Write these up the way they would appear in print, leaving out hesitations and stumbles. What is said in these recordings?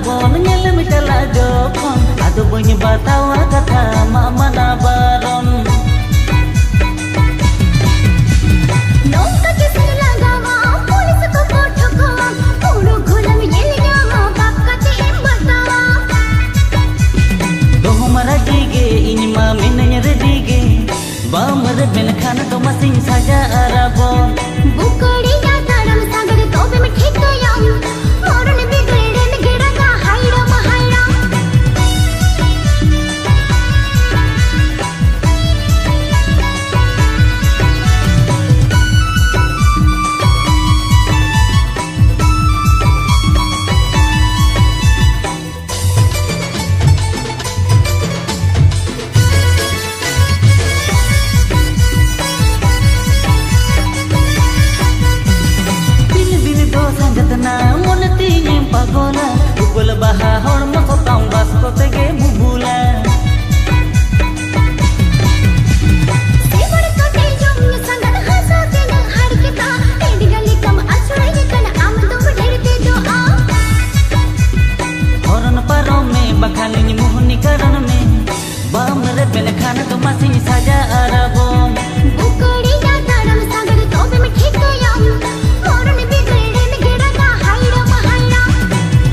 bon nyel mi tala jokon adu bunyi batawa kata mama na baron नौका किसने लगावा police को ठोकवा पूरो घोला में ये जावा बाप का तेम बतावा do mara dige inma minnya redige ba mare ben khana to masing saja arabon बुकड़ी या धर्म सागर तोबे में ठीक गया मोरन बिगड़े में गिरा का हायरा महायरा sangatna monati nyem pagola ukul baha hor mako tang bas ko tege bubula Seawoods को ते जम संगत हंसा के न हर के ता तेरी गली कम असुरई कन आम तुम ढेरते जो आ horon paro me bakhalin mohni karan me bamre ben khana to masing saja arabon बुकड़ी या धर्म सागर तोबे में ठीक गया मोरन बिगड़े में गिरा का हायरा महायरा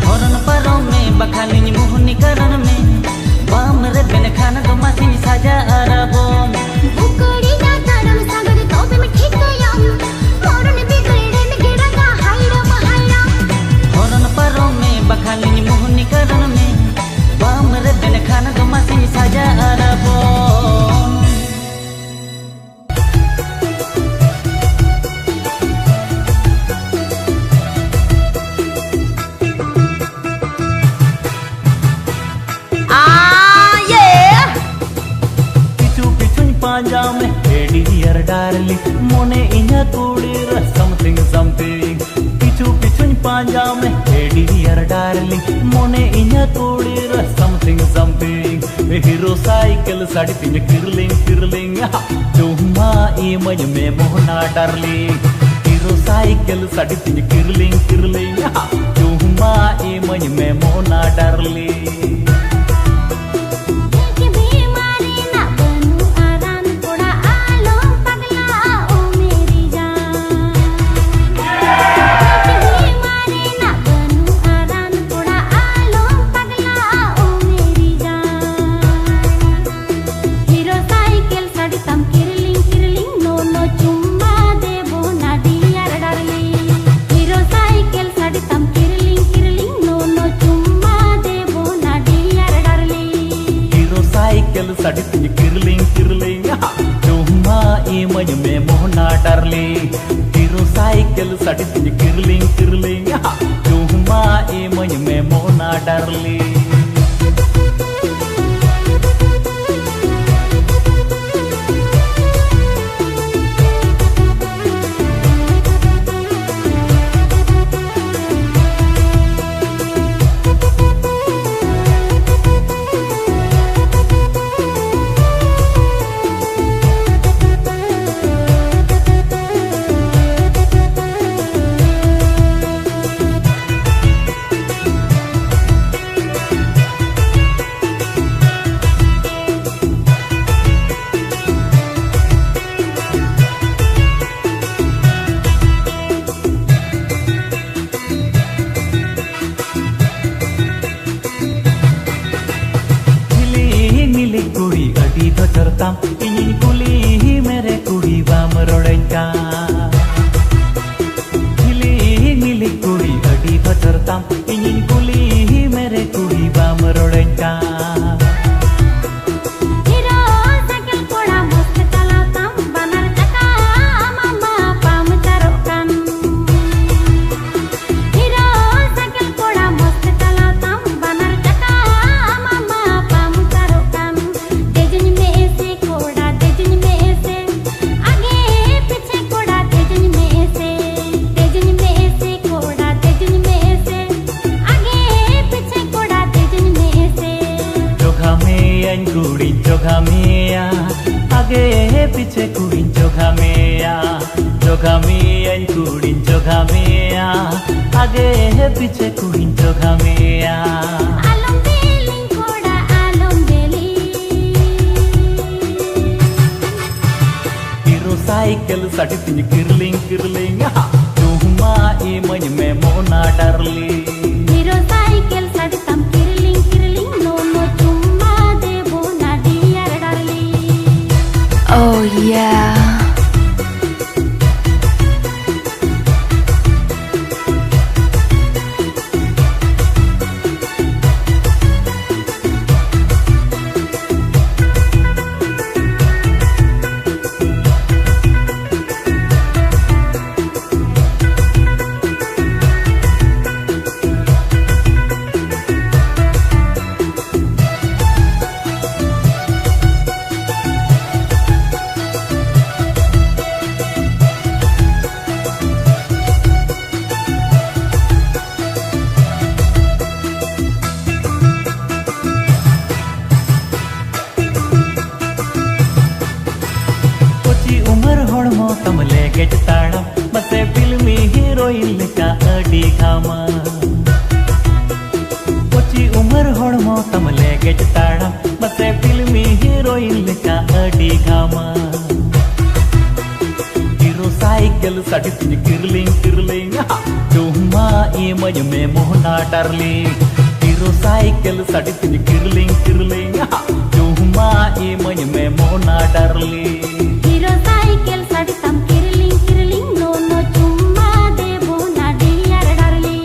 horon paro me bakhalin mohni karan me bamre ben khana to masing saja arabon बुकड़ी या धर्म सागर तोबे में ठीक गया मोरन बिगड़े में गिरा का हायरा महायरा horon paro me bakhalin mohni karan me bamre ben khana to masing saja arabon Panja me edi dear darling mone inya kudir something something pichu pichu panja me edi dear darling mone inya kudir something something me hero cycle sadi tin kirling kirling chuma e maj me mohna darling hero cycle sadi tin kirling kirling chuma e maj me mohna darling sadi tin kirling kirling chuma e maj me mohna darling hero cycle sadi tin kirling kirling chuma e maj me mohna darling करता इन कुली ही मेरे कुड़ी balm रोड़का हिली नीली कुड़ी अड़ी बचरता इन कुली ही मेरे कुड़ी balm रोड़का आगे पीछे कुहिंचो घामेया आलम बेली कोड़ा आलम बेली हीरो साइकिल साठी तिनी किरलिंग किरलिंग तुमा ए मन में मोना डारली हीरो साइकिल साठी तम किरलिंग किरलिंग नो नो चुम्मा देबो ना डियर डारली Oh yeah. हड़मो तमले गेट ताड़ा मसे फिल्मी हीरोइन लेका अडी घामा कोची उमर हड़मो तमले गेट ताड़ा मसे फिल्मी हीरोइन लेका अडी घामा हीरो साइकिल साठी तिनी किरलिंग किरलिंग तुमा ए मज में मोहना डारली हीरो साइकिल साठी तिनी किरलिंग किरलिंग तुमा ए मज में मोहना डारली हीरो साइकिल साठी तम किरलिंग किरलिंग नो नो चुम्मा देबो ना डियर डारली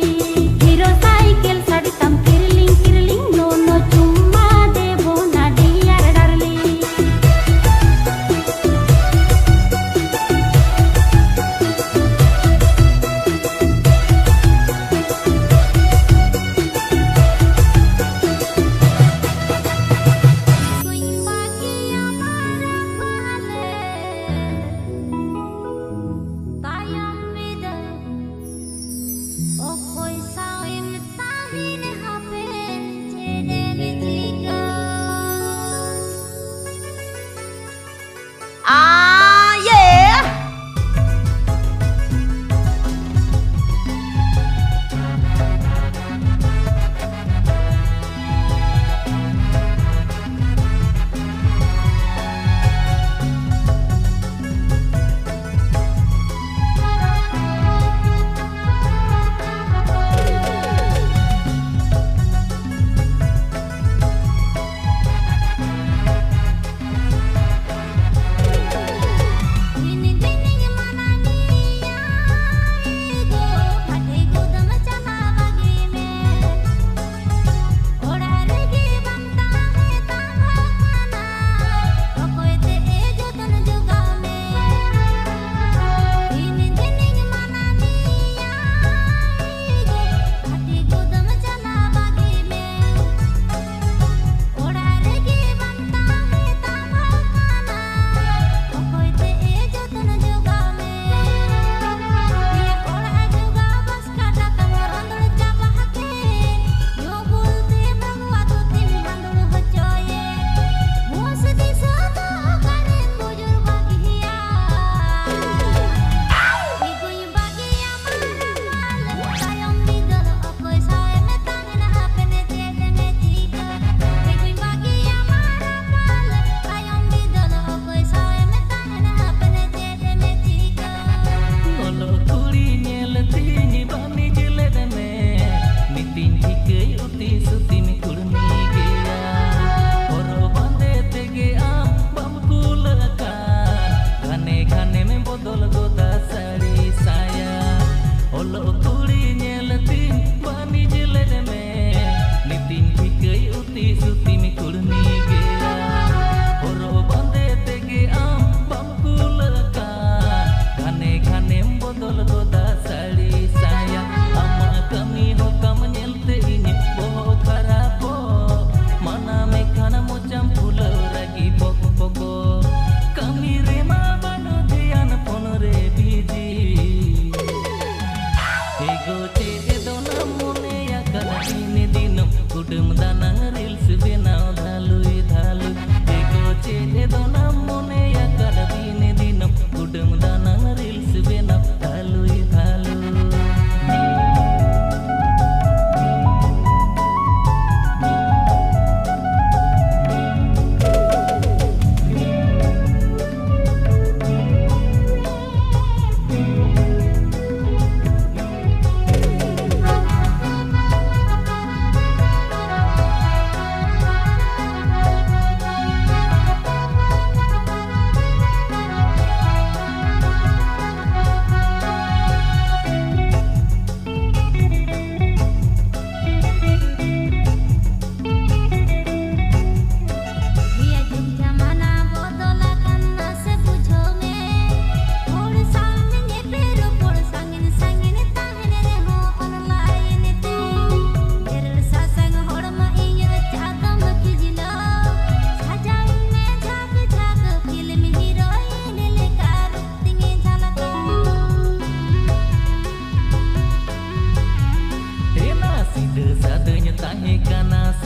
हीरो साइकिल साठी तम किरलिंग किरलिंग नो नो चुम्मा देबो ना dear डारली Ah yeah. Ego te do na mone ya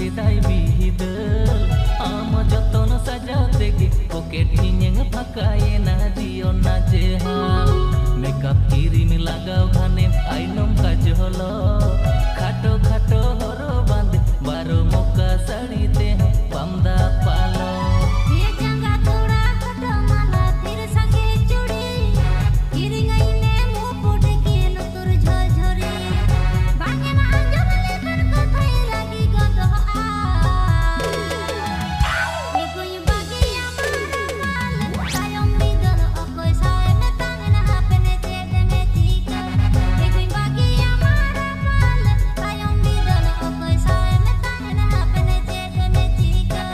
sedai bihidel ama joton sajate ge pocket hinyeng pakai na dion na jehal makeup kiri mi lagau khane ainom kajolo khato khato horo bande baro moka sari te pamda palo ये जंगा थोड़ा खटो माला तिर संगे चूड़ी किरिंगाई ने मुंह pot के लुतुर झरझरी बांगे ना अंजन लेकर कथाई लगी गदो आ ये कोई बागी हमारा माल तायम बिदल ओकोई साए में तांगे ना हापने चेते में चीका ये कोई बागी हमारा माल तायम बिदल ओकोई साए में तांगे ना हापने चेते में Chica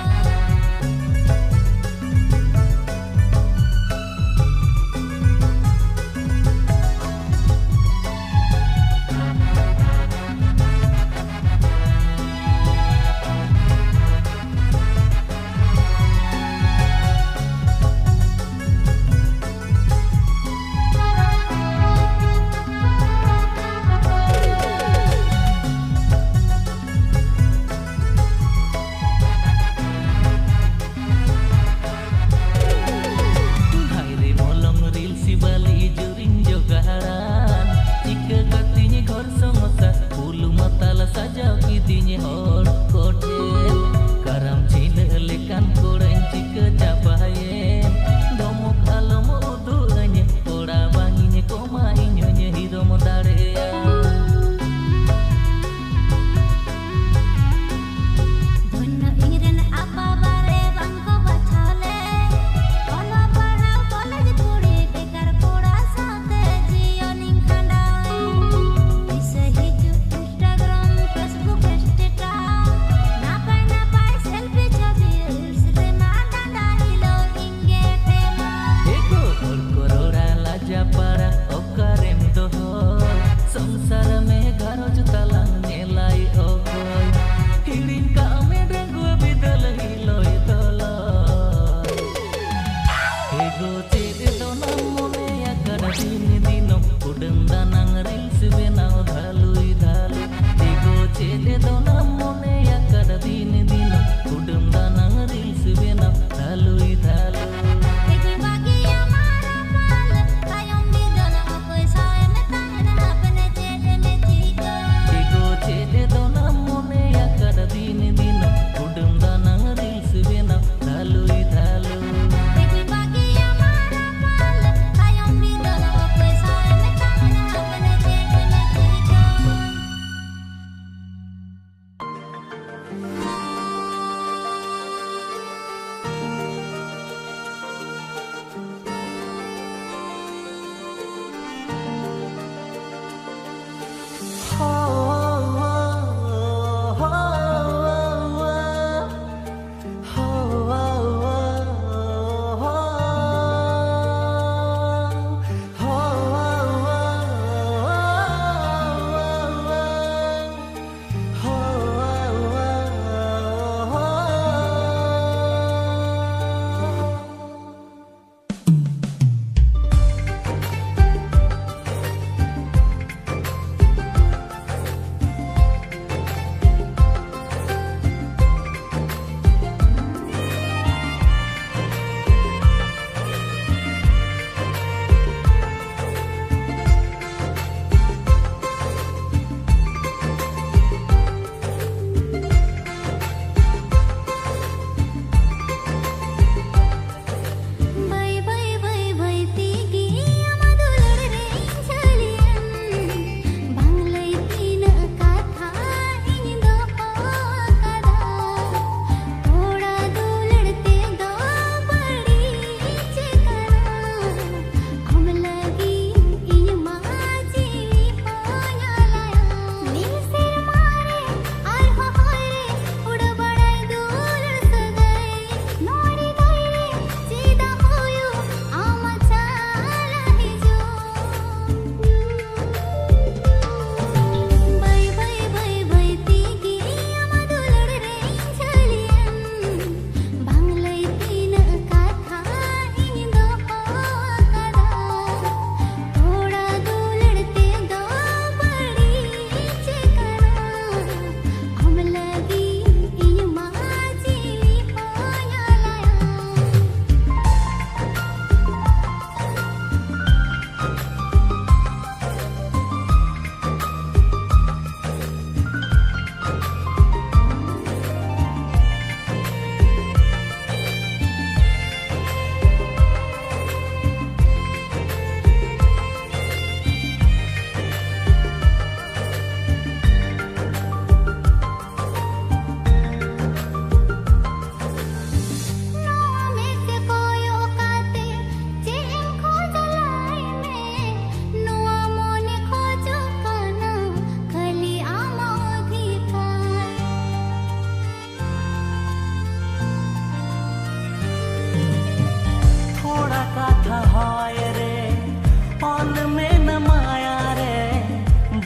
haire molong ril si bali juring jogaran jika katini ghor samosa bulu matala sajau kidini hor kote karam chile lekan koren jika capayen domok alam udu anye ora banginya koma inyonya hiro modare धुन इंग्रेन आपा बारे बंको बछाले ओला पढ़ाओ college कुड़ी बेकार कोड़ा साथे जियो निंग खंडाए इसे हिजु Instagram Facebook strata ना पाए सेल्फी छवि रील्स रे माडा हिलो इंगे टेमा ego hor korora laja para okarem dohor samsar me garoj talang nelai ogoy hirin ka me dengu bidal hiloi doloi ego chede donam mone akada din dinom udem danang reels benau dhalui dhalu ego chede donam mone akada din dinom udem danang reels benau dhalui dhalu कोई बागी हमारा माल तायम बिदल ओकोई साए में तांगे ना हापने चेते में Chica ego chede donam mone akada din dinom udem danang reels benau dhalui dhalu कोई बागी हमारा माल तायम बिदल ओकोई साए में तांगे ना हापने चेते में चीका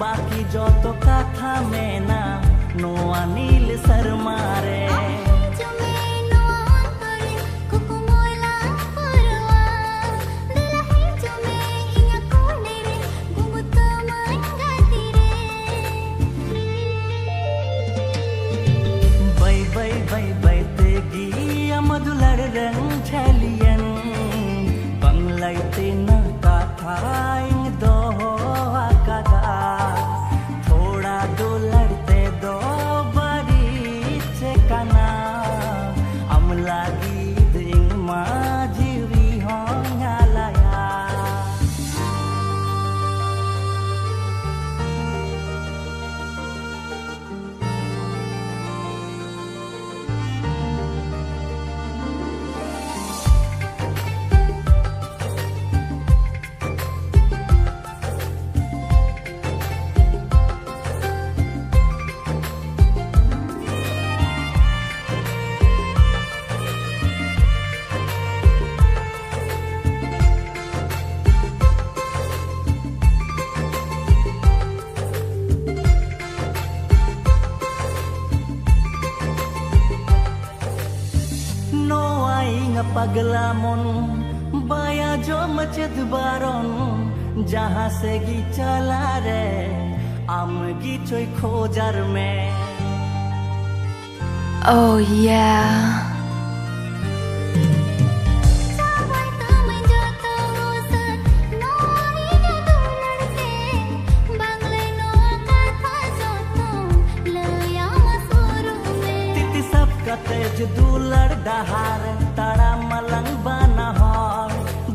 बाकी जो तो कथा में ना नोआ नील शर्मा रे मधुलर रंग छलियन पंगलाई तेना कथा दो कागा थोड़ा दो लड़ते दो बड़ी चेकना अमला गीत इंग माजीवी होंगालाया पगला मन बाया जो मचद बारन जहाँ से गी चला रे आम गी चोई खोजार में Oh yeah. तेज दुलड़ डहार तारा मलंग बना हर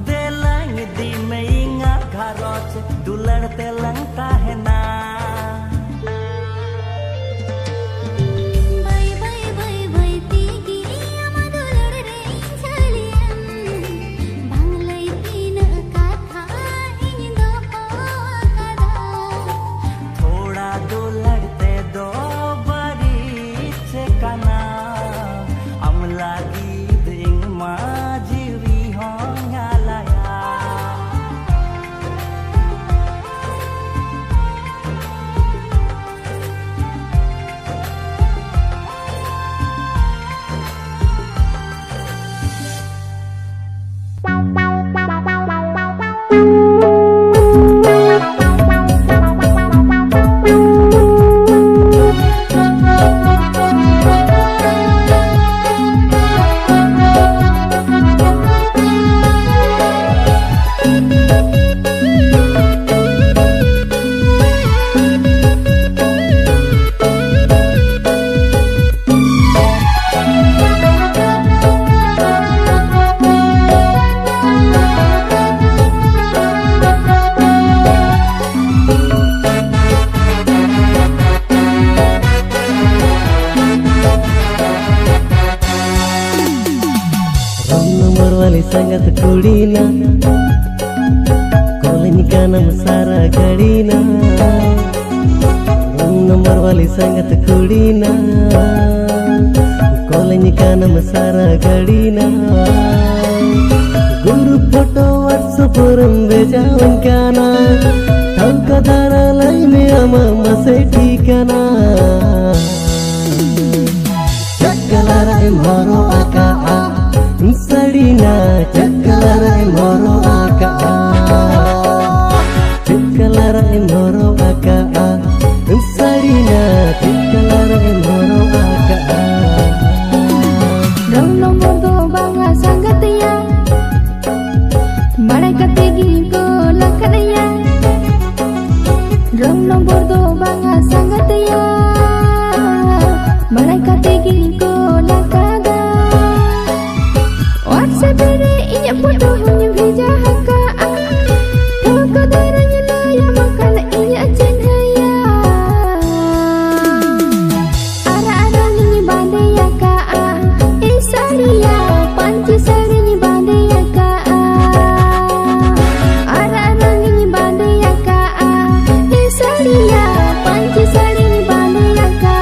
देलंग दी में इंगा घरोच दुलड़ तेलंग काहे ना थोड़ा दुलड़ते दो बड़ी चेकना अमलागी दिंग माजीवी होंगालाया संगत कुड़ीना कॉलेज का नाम सारा गड़ीना नंबर वाली संगत कुड़ीना कॉलेज का नाम सारा गड़ीना गुरु फोटो व्हाट्सएप पर भेजा उनका ना ठौका दारा लाई में अमा मसे ठिकाना चकलारा मारो आका Sarina cakalara moro aka cakalara moro aka Sarina cakalara moro aka Dong nomor do banga sangatya Mara kategi ko lakadaya Dong nomor do banga sangatya Mara kategi ko lakada Sabere inya foto hanya भेजा हका ठोका दारanya laya makan inya cenhaya ara-ara ni bande ya ka isariya panci sari ni bande ya ka ara-ara ni bande ya ka isariya panci sari ni bande ya ka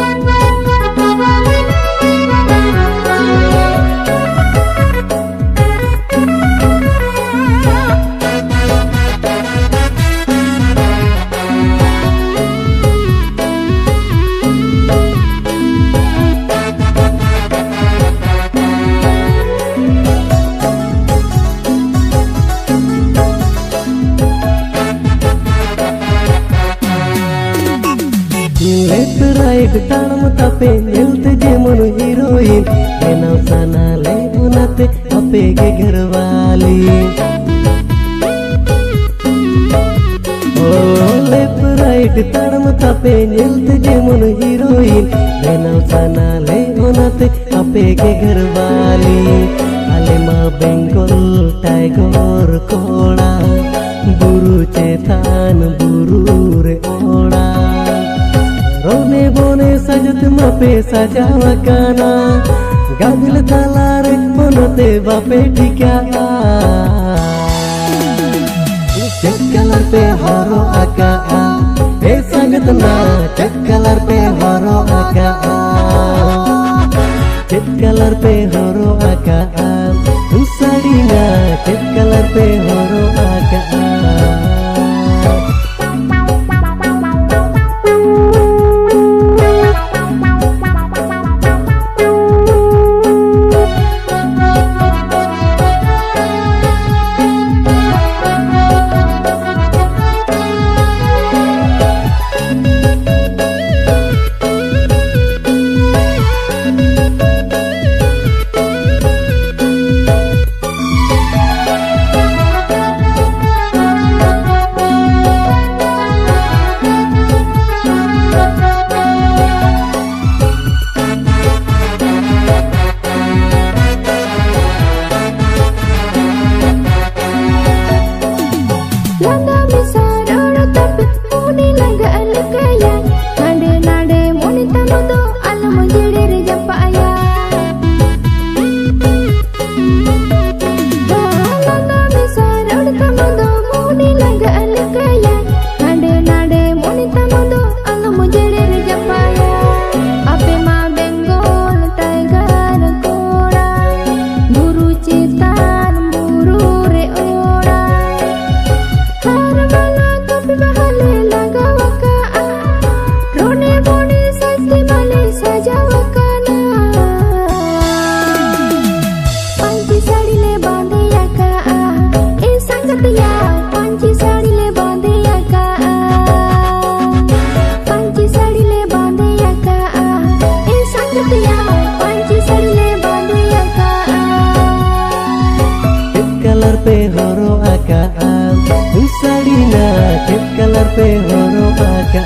Bye. राइट ताड़म तापे नेलते जेमन heroine बेनाव साना ले उनाते आपे के घरवाली लेफ्ट राइट ताड़म तापे नेलते जेमन हीरोइन बेनाव साना ले उनाते आपे के घरवाली आले मा बेंगल टाइगर कोड़ा बुरु चेतान बुरु रे ओड़ा रोने बोने सजत मापे सजावा काना गादिल तालारे मनते बापे ठिका चक्कलर पे हरो आका ए संगत ना चक्कलर पे हरो आका चक्कलर पे हरो आका साड़ी ना चक्कलर पे हरो आका पे हरो आका साड़ी ना कलर पे हरो आका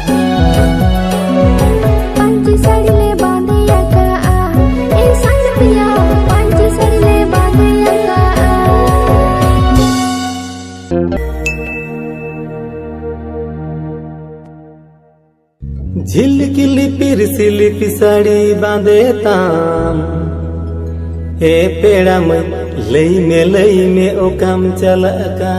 पंची साड़ी ले बांधे आका ए संगतिया पंची साड़ी ले बांधे आका झिलकी लिपिर सिलिपि साड़ी बांधे ताम ए पेड़ा में लई में ओ काम चलका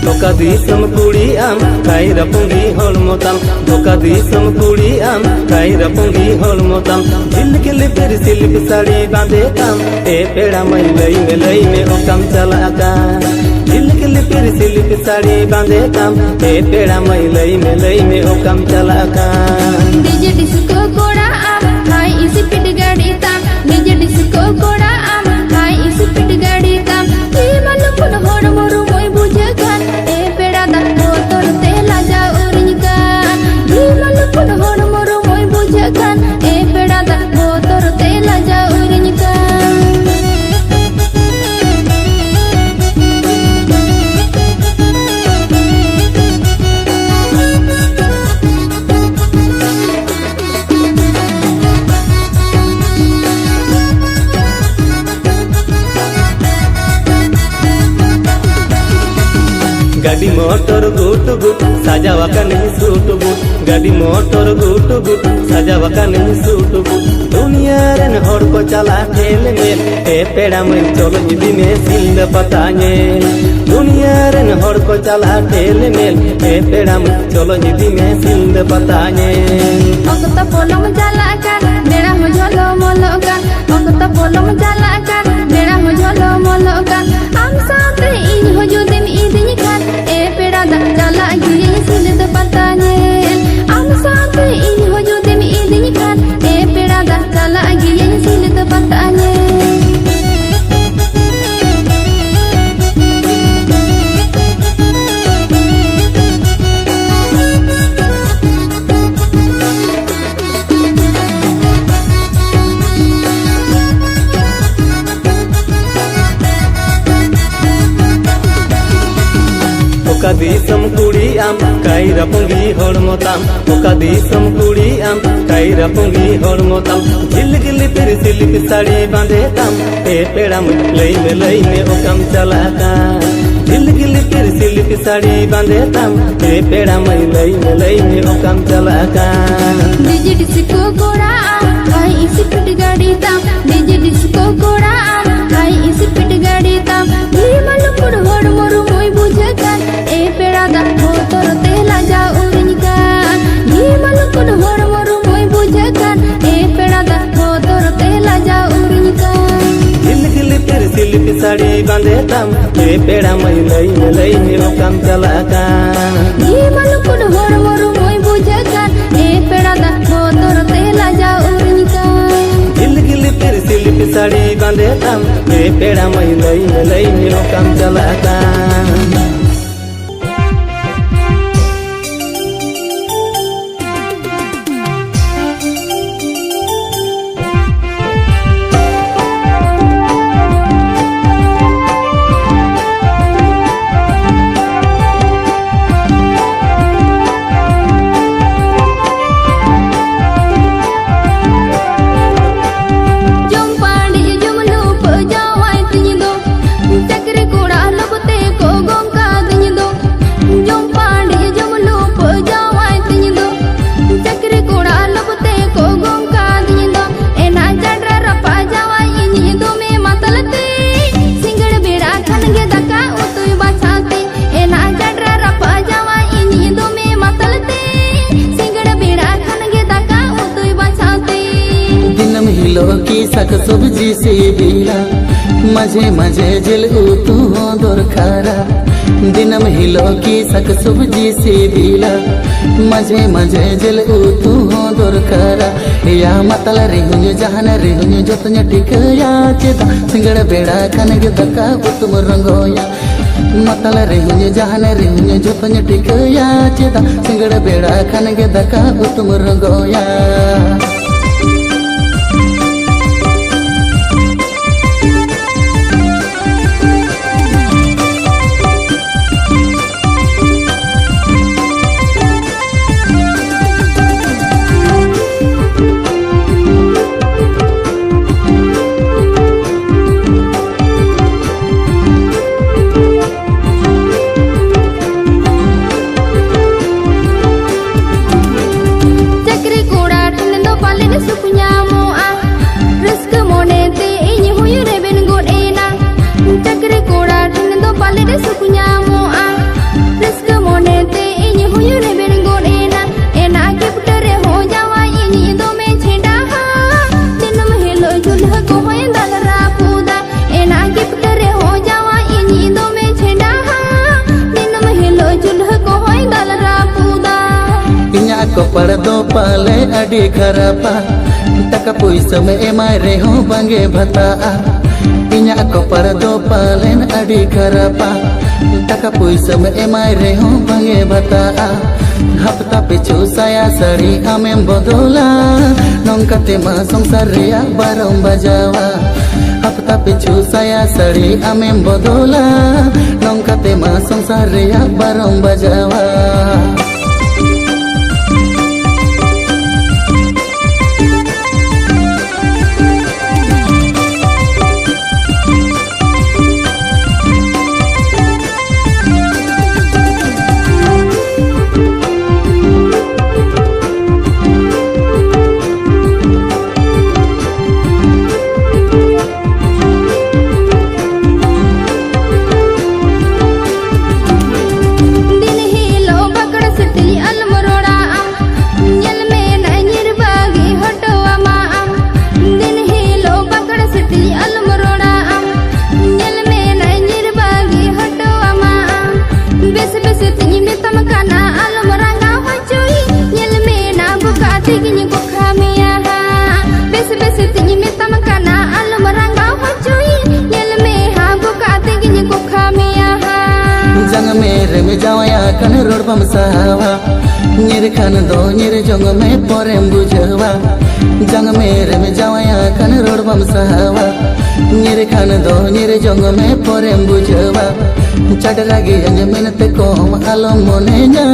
Dokadisam kuri am kaira pungi holmotam Dokadisam kuri am kaira pungi holmotam Jilke lipir silip sari bande tam E peda mai lei me okam chalaka Jilke lipir silip sari bande tam E peda mai lei me okam chalaka DJ disco koda am hai isi pit gadi tam DJ disco koda am hai isi pit gadi tam ki malu pun hor moru moi bujakan e peda da motor te la ja urinkan ki malu pun hor moru moi bujakan e peda da motor te la ja urinkan गाड़ी motor गुट गुट गुट सजावाकानी suit boot गाड़ी motor गुट गुट सजावाकानी suit boot दुनिया rain हर को चला ठेल मेल ए पेड़ा मैं चलो इदी में सिंध पता नेल दुनिया रेन हर को चला ठेल मेल ए पेड़ा मैं चलो इदी में सिंध पता nail Okta polong jalakan, bera mo jolo molokan. Okta polong jalakan, bera mo jolo molokan. Am saate in ho judin idin kan, e pera da jala giri silit patanye. Am saate in ho judin idin kan, e pera da jala giri silit patanye. Oka disam kuri am kaira pungi hormotam Oka disam kuri am kaira pungi hormotam Gil gil pir silip sari bande tam e peda me okam chalaka Gil gil pir silip sari bande tam e peda me okam chalaka DJ disco gora kai isi pit gadi tam DJ disco gora kai isi pit gadi tam limalu pud hor moru moi bujakan e pera da hotor tela ja urinkan limalu pud hor moru moi bujakan e pera da hotor tela ja urinkan Gil gil pir silip sari bande tam e peda me okam chalaka limalu pud hor moru moi bujakan e pera da hotor tela ja urinkan Gil gil pir silip sari bande tam e peda me okam chalaka सक सब्जी से बिला मजे मजे जिल तू हो दोरखारा दिनम हिलो की सक सब्जी से बिला मजे मजे जिल तू हो दोरखारा या मतल रेहुन्यो जहान रेहुन्यो जोतन्यो टिकया चेता सिंगड़ बेड़ा खाने के दका तुम रंगोया मतल रेहुन्यो जहान रेहुन्यो जोतन्यो टिकया चेता सिंगड़ बेड़ा खाने के दका तुम रंगोया कपड़ दो पाले अडी खरापा टका पैसा में एमाय रेहो बंगे भता इन्या कपड़ दो पाले अडी खरापा टका पैसा में एमाय रेहो बंगे भता हफ्ता पिछु साया साड़ी आमें बदला नौकाते मा संसार रिया बारम बजावा हफ्ता पिछु साया साड़ी आमें बदला नौकाते मा संसार रिया बारम बजावा जंग मेरे में जावया कन रोड बम सहावा निर खान दो निर जंग में पोरेम बुझवा जंग मेरे में जावया कन रोड बम सहावा निर खान दो निर जंग में पोरेम बुझवा चटरागी अंज मिनते कोम आलो मोने ना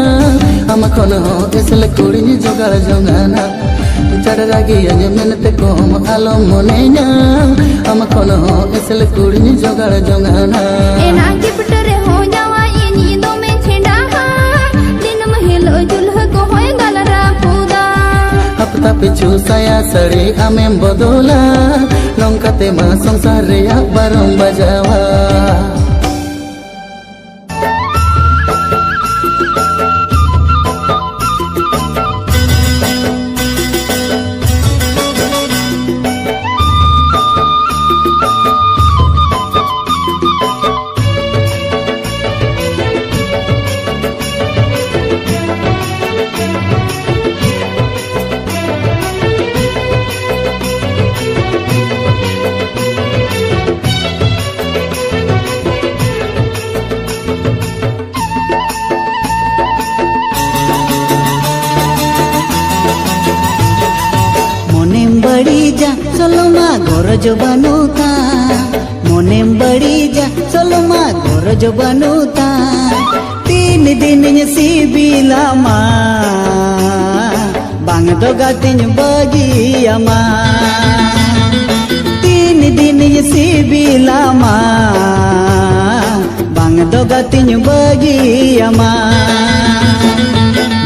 हम खन हो इसले कुड़ी जोगाड़ जोगाना चटरागी अंज मिनते कोम आलो मोने ना हम खन हो इसले कुड़ी जोगाड़ जोगाना एना गिफ्ट रे हो जावा इनी दो में छेड़ा दिन महिलो दुल्हा को होय गलरा पूदा हफ्ता पिछु साया सड़ी आमें बदोला नौकाते मा संसार रे बारम बजावा चलो मा घर जो बनूता मोने बड़ी जा चलो मा घर जो बनूता 3 दिन सिबिला मा बांग दो गातिन बगिया मा 3 दिन सिबिला मा बांग दो गातिन बगिया मा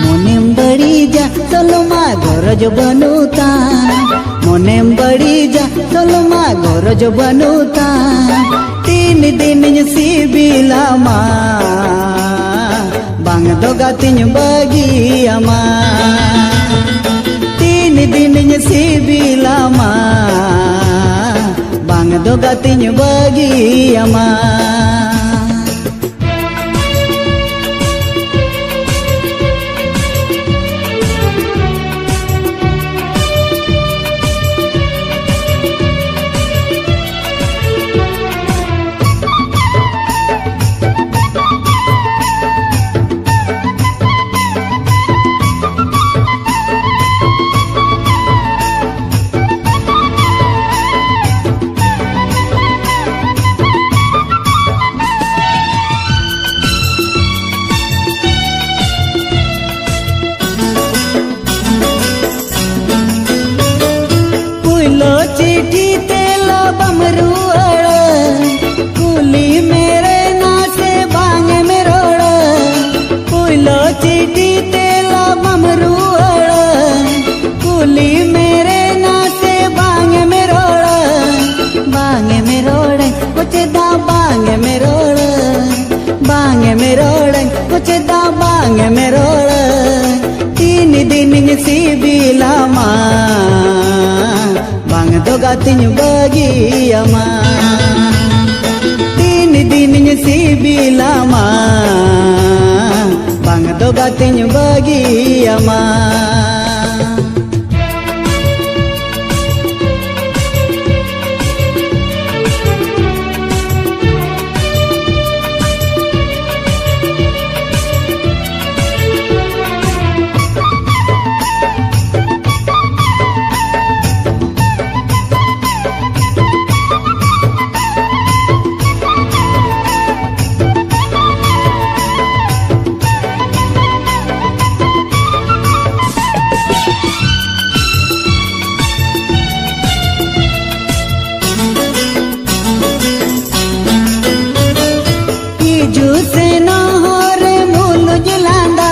मोने बड़ी जा चलो मा घर जो बनूता मोने बड़ी जा चलो मा घर जो बनूता 3 दिन सिबिला मा बांग दो गातिन बगिया मा 3 दिन सिबिला मा बांग दो गातिन बगिया मा चिट्ठी तेला बमरू कुली मेरे ना से बांग में रोड़ पुलो चिट्ठी तेला बमरू कुली मेरे ना से बांग में रोड़ कुछ दा बांग में रोड़ कुछ दा बांग में रोड़ 3 दिन सिबिला मा बांग दो गातिन बगिया मा 3 दिन सिबिला मा बांग दो गातिन बगिया मा से न हो रे मूल जलांदा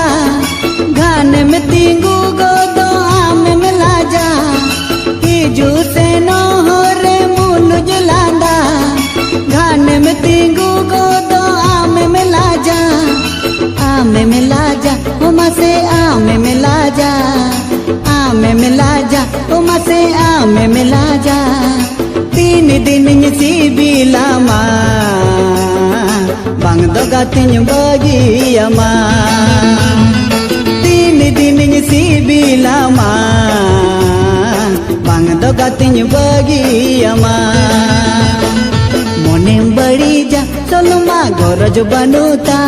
घान में तींगू गो दो आम में लाजा जू से न हो रे मूल जलांदा घान में तींगू गो दो आम में लाजा उमा से आम में लाजा उमा से आम में लाजा 3 दिन सिबिला मा बांग दो गातिन बगिया मा 3 दिन सिबिला मा बांग दो गातिन बगिया मा मोने बड़ी जा सोलमा गरज बनुता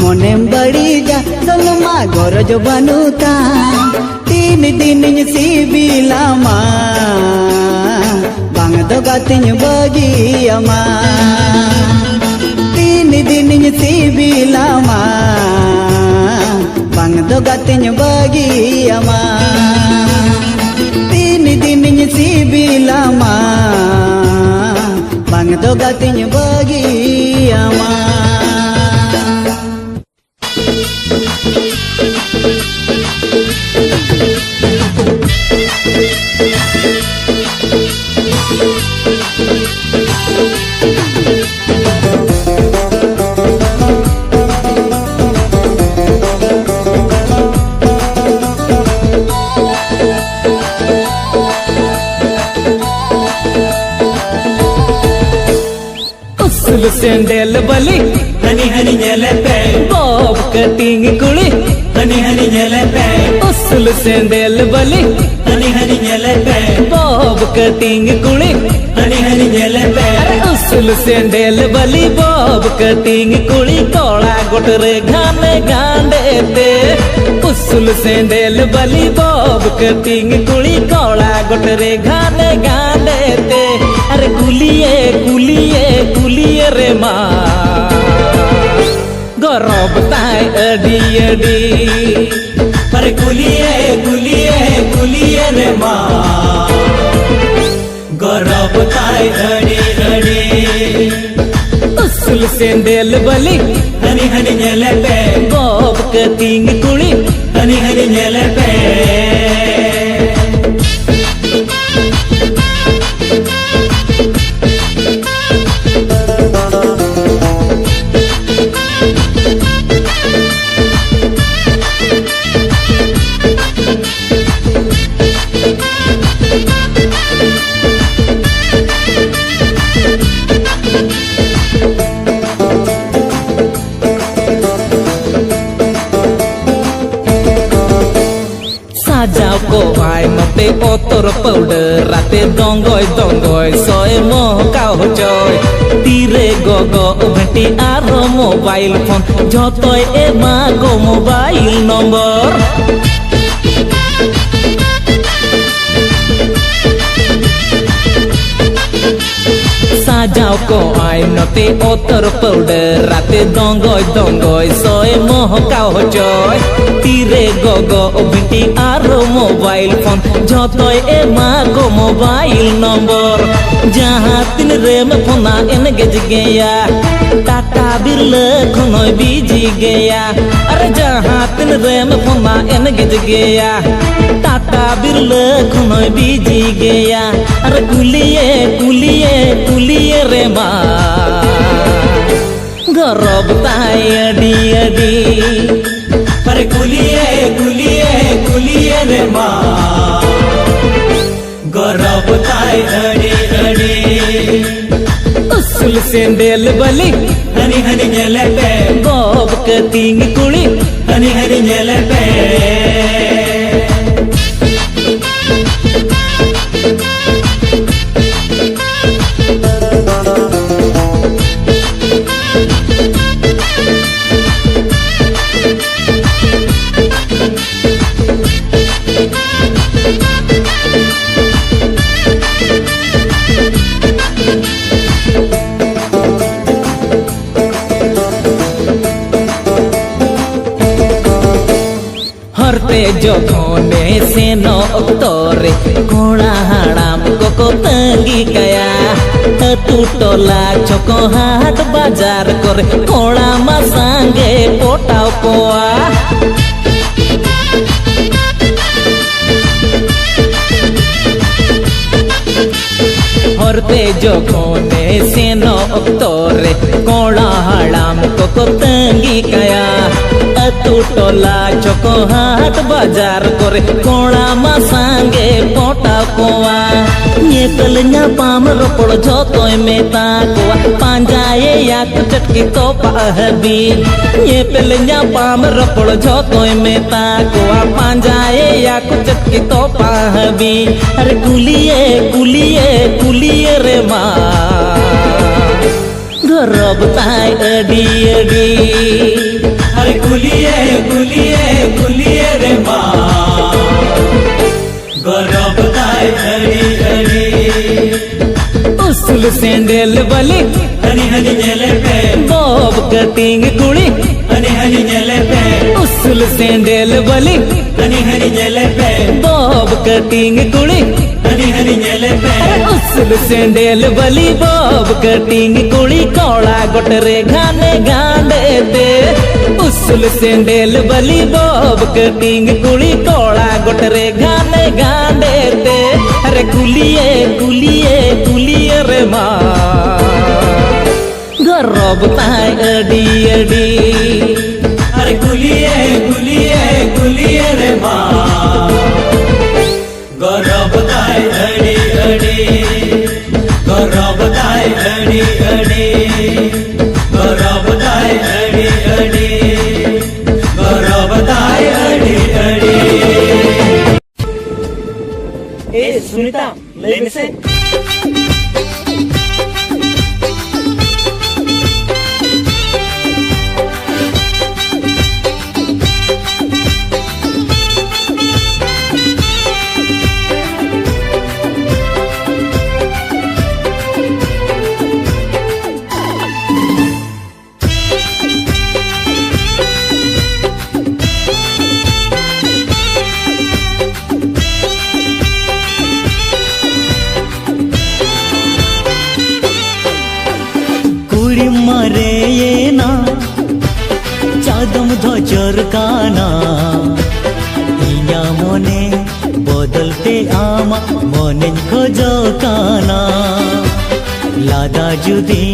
मोनेम बड़ी जा सोलमा गरज बनुता 3 दिन सिबिलामा बांग दो गातिन बगियामा 3 दिन सिबिलामा बांग दो गातिन बगियामा 3 दिन सिबिलामा बांग दो गातिन बगियामा सैंडल बली हनी हनी नेले पे बॉब कटिंग कुड़ी हनी हनी नेले पे उसल सैंडल बली हनी हनी नेले पे बॉब कटिंग कुड़ी हनी हनी नेले पे उसल सैंडल बली बॉब कटिंग कुड़ी कोड़ा गोटरे घाने गांडे ते उसल सैंडल बली बॉब कटिंग कुड़ी कोड़ा गोटरे घाने गांडे ते अरे कुलिए कुलिए कुलिए रे माँ गौरव ताई अडी अडी अरे कुलिए कुलिए कुलिए रे माँ गौरव ताई अड़ी अड़ी उसल सैंडल बली हनी हनी नेले पे बॉब कटिंग कुड़ी हनी हनी नेले पे साजाव को आय मते ओतर पाउडर राते दंगय दंगय सोए महकाव होचय तीरे गगो घंटी आरो मोबाइल फोन जतय एमा गो मोबाइल नंबर साजाव को आय नते ओतर पाउडर राते दंगय दंगय सोए महकाव होचय तीरे गगो घंटी आरो मोबाइल फोन जतय एमा गो मोबाइल नंबर जहाँ तीन रे में फोना एनगेज गया टाटा बिरले खनय बिजी गया अरे जहाँ तीन रे में फोना एनगेज गया टाटा बिरले खनय बिजी गया अरे कुलिए कुलिए कुलिए रे माँ गौरव ताई अडी अडी अरे कुलिए कुलिए कुलिए रे माँ गौरव ताई अड़ी अड़ी उसल सैंडल बली हनी हनी नेले पे बॉब कटिंग कुड़ी हनी हनी नेले पे हरते जखने से नो तोरे कोड़ा हाड़ाम को तंगी गया तू टोला चको हाट बाजार करे कोड़ा मा संगे पोटा पोआ हरते जखने से नो तोरे कोड़ा हाड़ाम को तंगी गया तू टोला चको हाट बाजार करे कोड़ा मा संगे पोटा कोआ ये कलन्या पाम रोपड़ जोतोय मेता कोआ पांजाए या चटकी तो पाहबी ये कलन्या पाम रोपड़ जोतोय मेता कोआ पांजाए या चटकी तो पाहबी अरे कुलिए कुलिए कुलिए रे माँ गरब ताई अडी अडी अरे गुलिये गुलिये गुलिये रे माँ गरब ताई अड़ी अड़ी उसल सैंडल वाली हनी हनी जले पे बॉब कटिंग कुड़ी हनी हनी जले पे उसल सैंडल वाली हनी हनी जले पे बॉब कटिंग कुड़ी हनी हनी जले पे उसल सैंडल वाली बॉब कटिंग कुड़ी कौड़ा गोटरे गाने गांडे दे उसल सैंडल वाली बॉब कटिंग कुड़ी कौड़ा गोटरे गाने गांडे दे अरे गुलिये गुलिये गुलिये रे माँ गरब ताई अडी अडी अरे गुलिये गुलिये गुलिये रे माँ गरब ताई अड़ी अड़ी गरब ताई अड़ी अड़ी गरब ताई अड़ी अड़ी गरब ताई अड़ी अड़ी ए सुनीता ले में से मरे ये ना चादम धोचर काना इया मोने बदलते आमा मोने खोजो काना लादा जुदी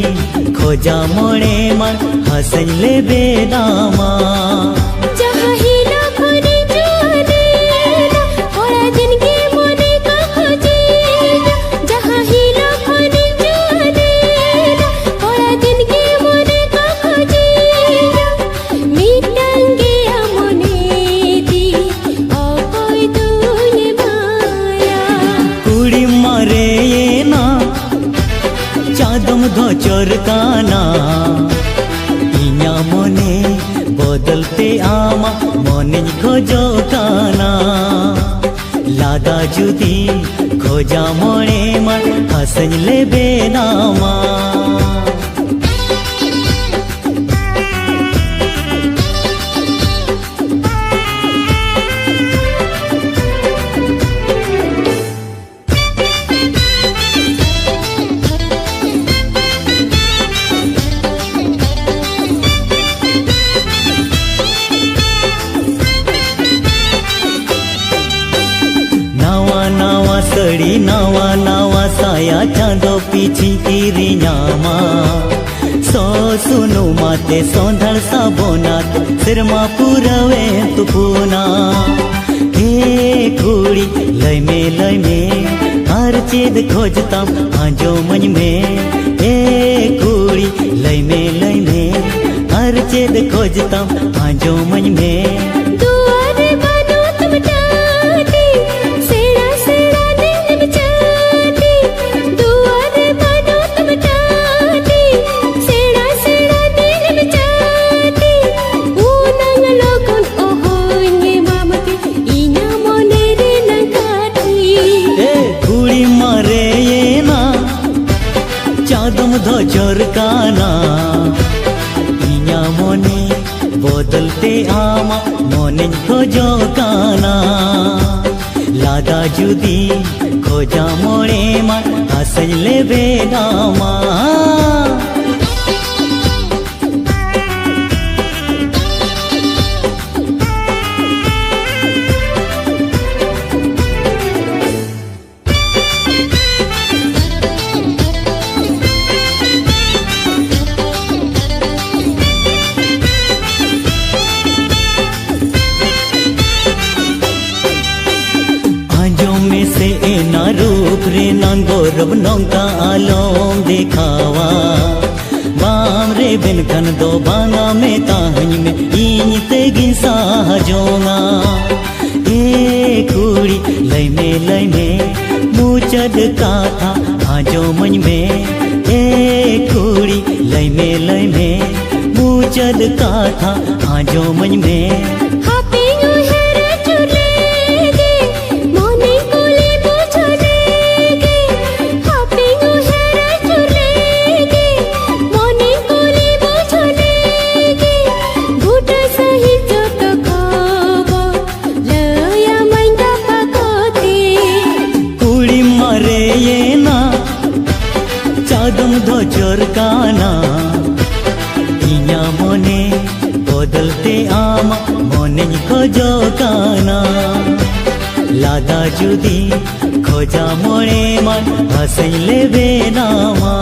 खोजा मोने मन हसन ले बेदामा जहाँ हीरा खोने जाने थोड़ा दिन के मोने का खोजेगा जहाँ हीरा खोने जाने थोड़ा दिन के मोने का खोजेगा मिटांगे मोने दी और कोई तूने माया कुड़ी मरे ये ना चादम धोचर काना इया मोने बदलते आमा मोने खोजो काना लादा जुदी खोजा मोने मन हसन ले बेनामा सड़ी नावा नावा साया चांदो पीछी इरी न्यामा सो सुनु माते सौंधल सा बोनात सिरमा पुरवे तु पूना हे कुड़ी लय में हर चीज खोजता आजो मन में हे कुड़ी लय में हर चीज खोजता आजो मन में धोचर काना इया मोने बदलते आमा मोने खोजो काना लादा जुदी खोजा मोने मा हसन ले बेदामा रूप रे नंगोरब नौका आलोम दिखावा बाम रे बिन खन दो बांगा में ताहनी में ईते गिंसा जोंगा ए कुड़ी लय में मुचद का था आजो मन में ए कुड़ी लय में मुचद काथा आजो मज में जोर काना इन्या मोने बदलते आम मोने खोजो काना लादा जुदी खोजा मोने मन हसैले बेनामा।